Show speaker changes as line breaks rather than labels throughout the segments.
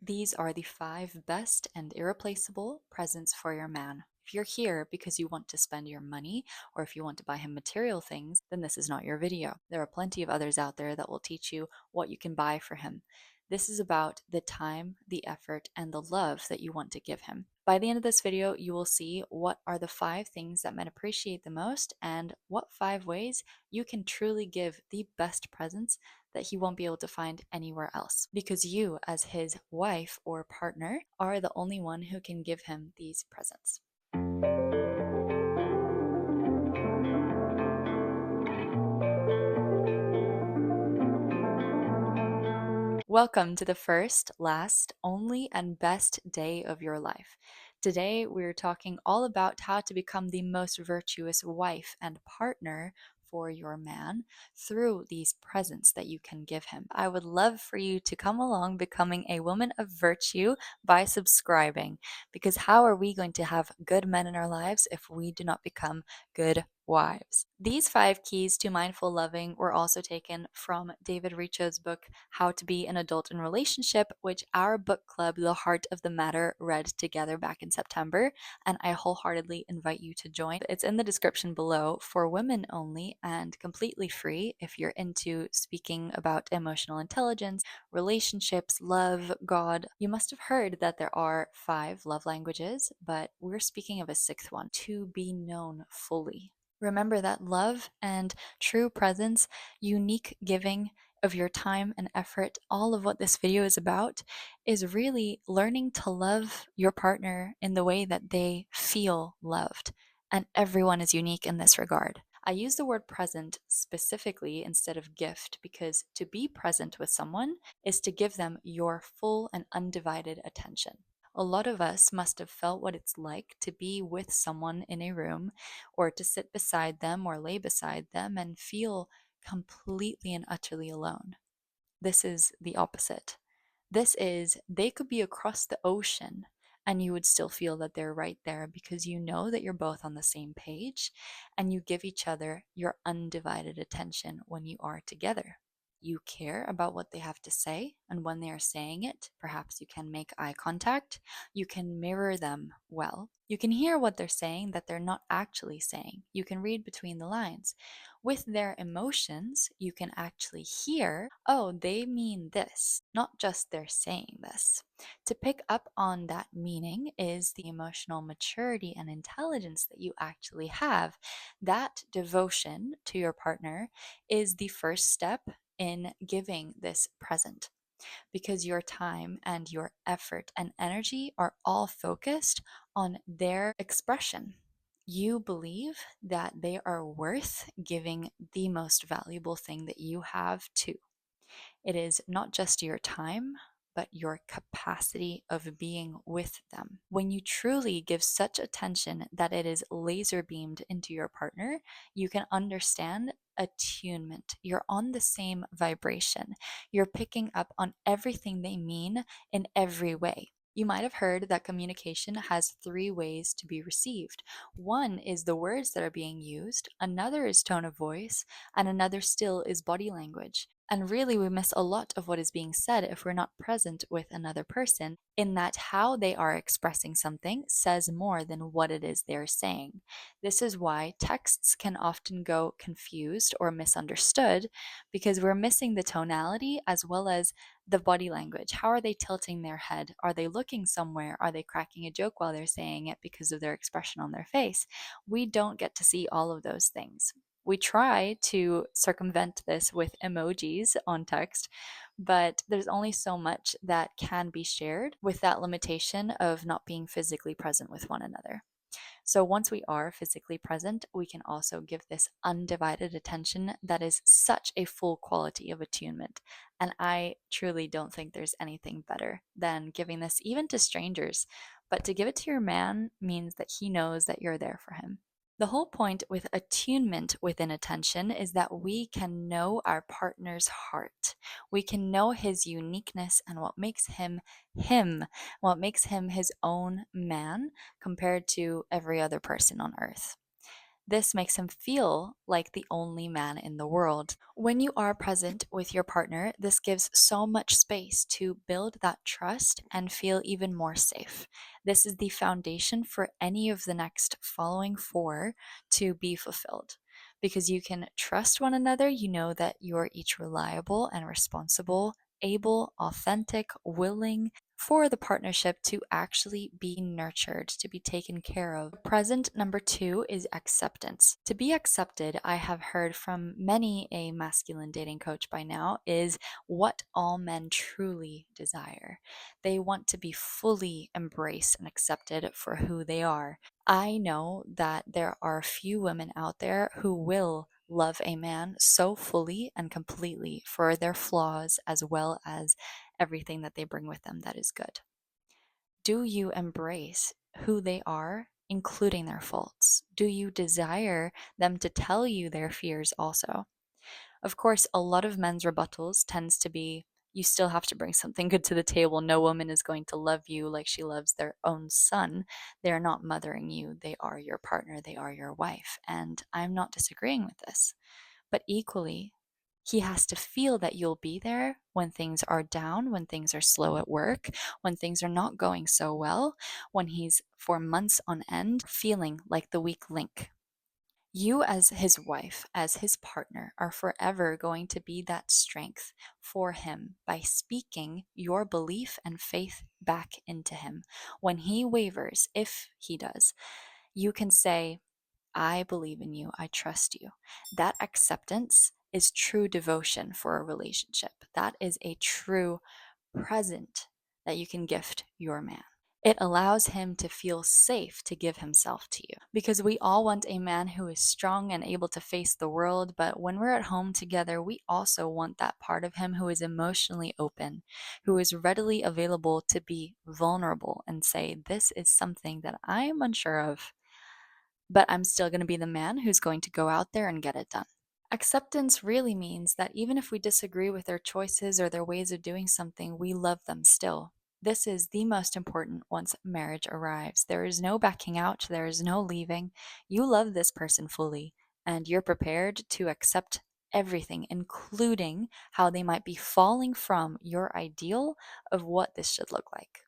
These are the 5 best and irreplaceable presents for your man. If you're here because you want to spend your money or if you want to buy him material things, then this is not your video. There are plenty of others out there that will teach you what you can buy for him. This is about the time, the effort, and the love that you want to give him. By the end of this video, you will see what are the 5 things that men appreciate the most and what 5 ways you can truly give the best presents that he won't be able to find anywhere else. Because you, as his wife or partner, are the only one who can give him these presents. Welcome to the first, last, only, and best day of your life. Today, we're talking all about how to become the most virtuous wife and partner for your man through these presents that you can give him. I would love for you to come along becoming a woman of virtue by subscribing, because how are we going to have good men in our lives if we do not become good wives? These 5 keys to mindful loving were also taken from David Richo's book, How to Be an Adult in Relationship, which our book club, The Heart of the Matter, read together back in September, and I wholeheartedly invite you to join. It's in the description below for women only and completely free if you're into speaking about emotional intelligence, relationships, love, God. You must have heard that there are 5 love languages, but we're speaking of a 6th one, to be known fully. Remember that love and true presence, unique giving of your time and effort, all of what this video is about, is really learning to love your partner in the way that they feel loved. And everyone is unique in this regard. I use the word present specifically instead of gift because to be present with someone is to give them your full and undivided attention. A lot of us must have felt what it's like to be with someone in a room or to sit beside them or lay beside them and feel completely and utterly alone. This is the opposite. This is, they could be across the ocean and you would still feel that they're right there because you know that you're both on the same page and you give each other your undivided attention when you are together. You care about what they have to say, and when they are saying it, perhaps you can make eye contact. You can mirror them well. You can hear what they're saying that they're not actually saying. You can read between the lines. With their emotions, you can actually hear, oh, they mean this, not just they're saying this. To pick up on that meaning is the emotional maturity and intelligence that you actually have. That devotion to your partner is the first step in giving this present, because your time and your effort and energy are all focused on their expression. You believe that they are worth giving the most valuable thing that you have to. It is not just your time, but your capacity of being with them. When you truly give such attention that it is laser beamed into your partner, you can understand attunement. You're on the same vibration. You're picking up on everything they mean in every way. You might have heard that communication has 3 ways to be received. One is the words that are being used, another is tone of voice, and another still is body language. And really, we miss a lot of what is being said if we're not present with another person, in that how they are expressing something says more than what it is they're saying. This is why texts can often go confused or misunderstood, because we're missing the tonality as well as the body language. How are they tilting their head? Are they looking somewhere? Are they cracking a joke while they're saying it because of their expression on their face? We don't get to see all of those things. We try to circumvent this with emojis on text, but there's only so much that can be shared with that limitation of not being physically present with one another. So once we are physically present, we can also give this undivided attention that is such a full quality of attunement. And I truly don't think there's anything better than giving this even to strangers. But to give it to your man means that he knows that you're there for him. The whole point with attunement within attention is that we can know our partner's heart. We can know his uniqueness and what makes him, what makes him his own man compared to every other person on earth. This makes him feel like the only man in the world. When you are present with your partner, this gives so much space to build that trust and feel even more safe. This is the foundation for any of the next following four to be fulfilled. Because you can trust one another, you know that you're each reliable and responsible, able, authentic, willing, for the partnership to actually be nurtured, to be taken care of. Present number two is acceptance. To be accepted, I have heard from many a masculine dating coach by now, is what all men truly desire. They want to be fully embraced and accepted for who they are. I know that there are a few women out there who will love a man so fully and completely for their flaws as well as everything that they bring with them that is good. Do you embrace who they are, including their faults? Do you desire them to tell you their fears also? Of course, a lot of men's rebuttals tends to be you still have to bring something good to the table. No woman is going to love you like she loves their own son. They're not mothering you. They are your partner. They are your wife. And I'm not disagreeing with this. But equally, he has to feel that you'll be there when things are down, when things are slow at work, when things are not going so well, when he's for months on end feeling like the weak link. You, as his wife, as his partner, are forever going to be that strength for him by speaking your belief and faith back into him. When he wavers, if he does, you can say, I believe in you. I trust you. That acceptance is true devotion for a relationship. That is a true present that you can gift your man. It allows him to feel safe to give himself to you. Because we all want a man who is strong and able to face the world, but when we're at home together, we also want that part of him who is emotionally open, who is readily available to be vulnerable and say, this is something that I am unsure of, but I'm still going to be the man who's going to go out there and get it done. Acceptance really means that even if we disagree with their choices or their ways of doing something, we love them still. This is the most important once marriage arrives. There is no backing out, there is no leaving. You love this person fully, and you're prepared to accept everything, including how they might be falling from your ideal of what this should look like.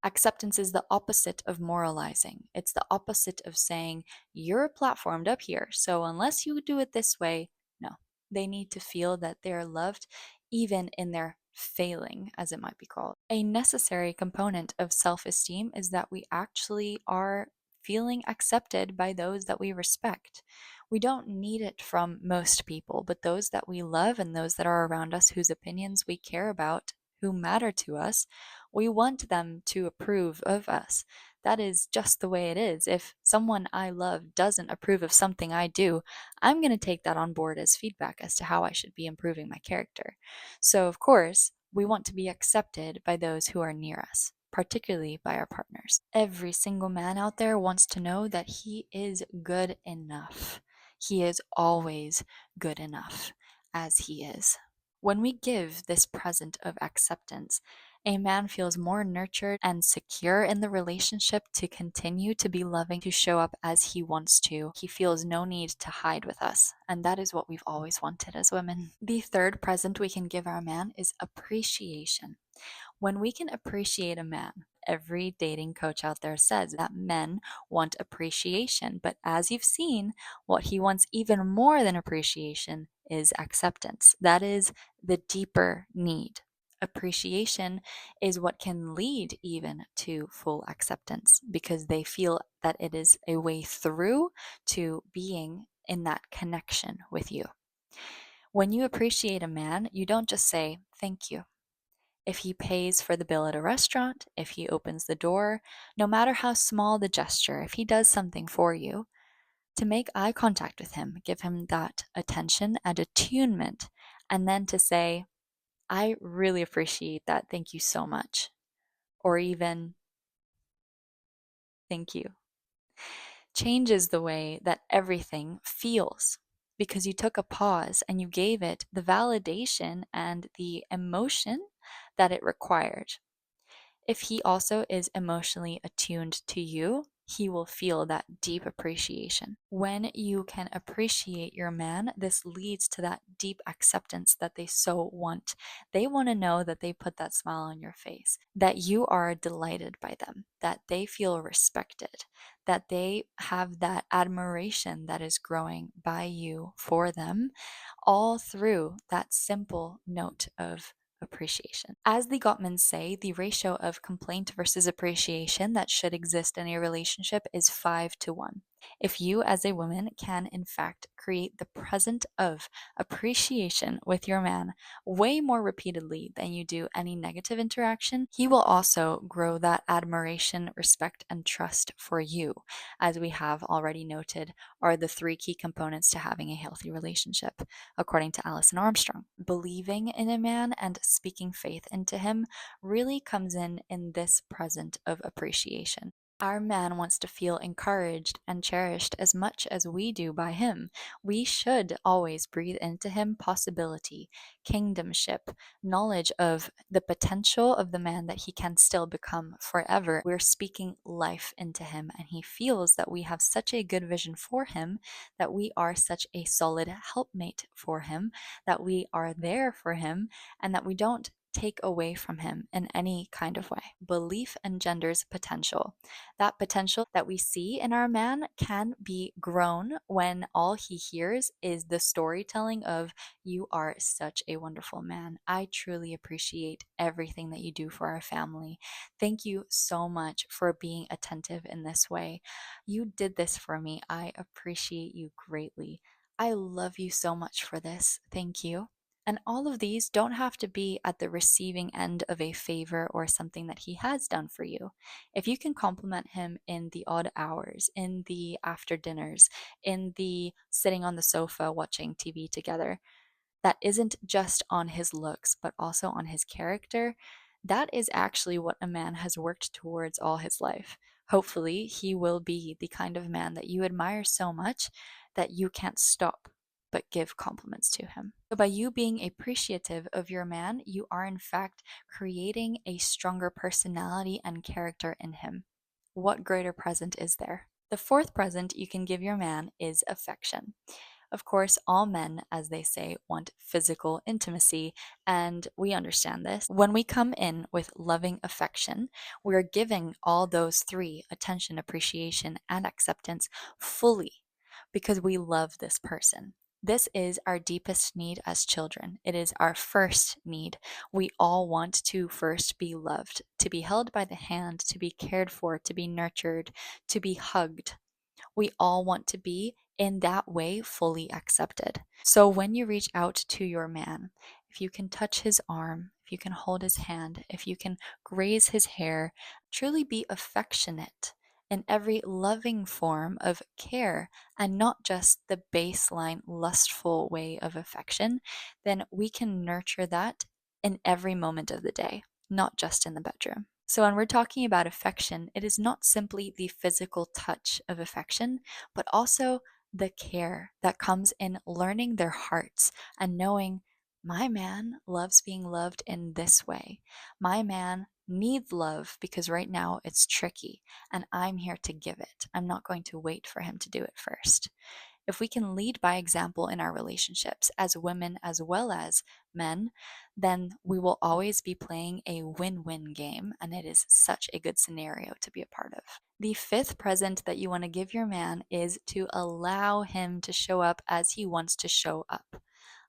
Acceptance is the opposite of moralizing. It's the opposite of saying, you're platformed up here, so unless you do it this way, no. They need to feel that they're loved even in their failing, as it might be called. A necessary component of self esteem is that we actually are feeling accepted by those that we respect. We don't need it from most people, but those that we love and those that are around us whose opinions we care about, who matter to us, we want them to approve of us. That is just the way it is. If someone I love doesn't approve of something I do, I'm going to take that on board as feedback as to how I should be improving my character. So, of course, we want to be accepted by those who are near us, particularly by our partners. Every single man out there wants to know that he is good enough. He is always good enough as he is. When we give this present of acceptance, a man feels more nurtured and secure in the relationship to continue to be loving, to show up as he wants to. He feels no need to hide with us, and that is what we've always wanted as women. The third present we can give our man is appreciation. When we can appreciate a man, every dating coach out there says that men want appreciation, but as you've seen, what he wants even more than appreciation is acceptance. That is the deeper need. Appreciation is what can lead even to full acceptance because they feel that it is a way through to being in that connection with you. When you appreciate a man, you don't just say, thank you. If he pays for the bill at a restaurant, if he opens the door, no matter how small the gesture, if he does something for you, to make eye contact with him, give him that attention and attunement, and then to say, I really appreciate that. Thank you so much. Or even, thank you. Changes the way that everything feels because you took a pause and you gave it the validation and the emotion that it required. If he also is emotionally attuned to you, he will feel that deep appreciation. When you can appreciate your man, this leads to that deep acceptance that they so want. They want to know that they put that smile on your face, that you are delighted by them, that they feel respected, that they have that admiration that is growing by you for them, all through that simple note of appreciation. As the Gottmans say, the ratio of complaint versus appreciation that should exist in a relationship is 5 to 1. If you, as a woman, can in fact create the present of appreciation with your man way more repeatedly than you do any negative interaction, he will also grow that admiration, respect, and trust for you, as we have already noted, are the three key components to having a healthy relationship, according to Alison Armstrong. Believing in a man and speaking faith into him really comes in this present of appreciation. Our man wants to feel encouraged and cherished as much as we do by him. We should always breathe into him possibility, kingdomship, knowledge of the potential of the man that he can still become forever. We're speaking life into him, and he feels that we have such a good vision for him, that we are such a solid helpmate for him, that we are there for him, and that we don't take away from him in any kind of way. Belief engenders potential. That potential that we see in our man can be grown when all he hears is the storytelling of, "You are such a wonderful man. I truly appreciate everything that you do for our family. Thank you so much for being attentive in this way. You did this for me. I appreciate you greatly. I love you so much for this. Thank you." And all of these don't have to be at the receiving end of a favor or something that he has done for you. If you can compliment him in the odd hours, in the after dinners, in the sitting on the sofa watching TV together, that isn't just on his looks, but also on his character, that is actually what a man has worked towards all his life. Hopefully, he will be the kind of man that you admire so much that you can't stop but give compliments to him. So, by you being appreciative of your man, you are in fact creating a stronger personality and character in him. What greater present is there? The fourth present you can give your man is affection. Of course, all men, as they say, want physical intimacy, and we understand this. When we come in with loving affection, we're giving all those three, attention, appreciation, and acceptance, fully, because we love this person. This is our deepest need as children. It is our first need. We all want to first be loved, to be held by the hand, to be cared for, to be nurtured, to be hugged. We all want to be in that way fully accepted. So when you reach out to your man, if you can touch his arm, if you can hold his hand, if you can graze his hair, truly be affectionate in every loving form of care and not just the baseline lustful way of affection, then we can nurture that in every moment of the day, not just in the bedroom. So, when we're talking about affection, it is not simply the physical touch of affection, but also the care that comes in learning their hearts and knowing my man loves being loved in this way. My man needs love because right now it's tricky and I'm here to give it. I'm not going to wait for him to do it first. If we can lead by example in our relationships as women as well as men, then we will always be playing a win win game, and it is such a good scenario to be a part of. The fifth present that you want to give your man is to allow him to show up as he wants to show up.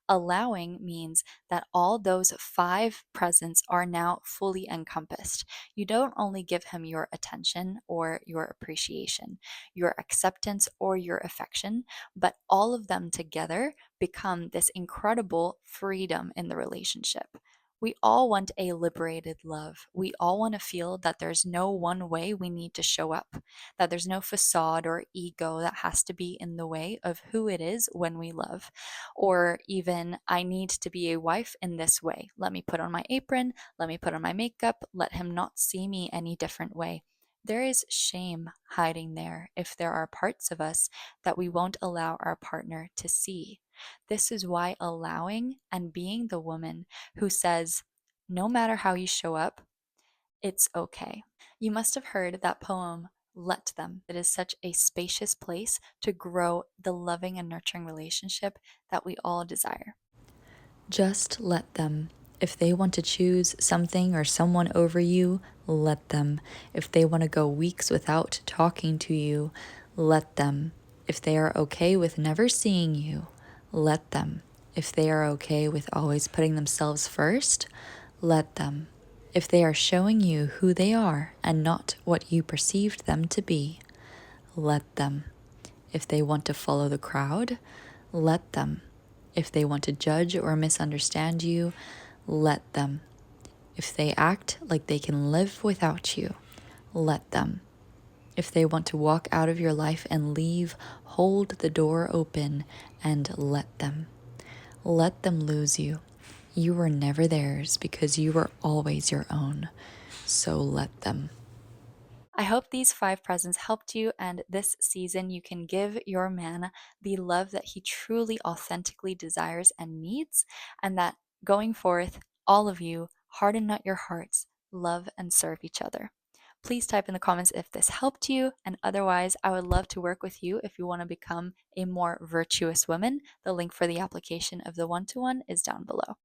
Allowing means that all those five presents are now fully encompassed. You don't only give him your attention or your appreciation, your acceptance or your affection, but all of them together become this incredible freedom in the relationship. We all want a liberated love. We all want to feel that there's no one way we need to show up, that there's no facade or ego that has to be in the way of who it is when we love. Or even, I need to be a wife in this way. Let me put on my apron, let me put on my makeup, let him not see me any different way. There is shame hiding there if there are parts of us that we won't allow our partner to see. This is why allowing and being the woman who says, no matter how you show up, it's okay. You must have heard that poem, Let them. It is such a spacious place to grow the loving and nurturing relationship that we all desire. Just let them. If they want to choose something or someone over you, let them. If they want to go weeks without talking to you, let them. If they are okay with never seeing you, let them. If they are okay with always putting themselves first, let them. If they are showing you who they are and not what you perceived them to be, let them. If they want to follow the crowd, let them. If they want to judge or misunderstand you, let them. If they act like they can live without you, let them. If they want to walk out of your life and leave, hold the door open and let them. Let them lose you. You were never theirs because you were always your own. So let them. I hope these 5 presents helped you, and this season you can give your man the love that he truly, authentically desires and needs, and that going forth, all of you, harden not your hearts, love and serve each other. Please type in the comments if this helped you, and otherwise, I would love to work with you if you want to become a more virtuous woman. The link for the application of the one-to-one is down below.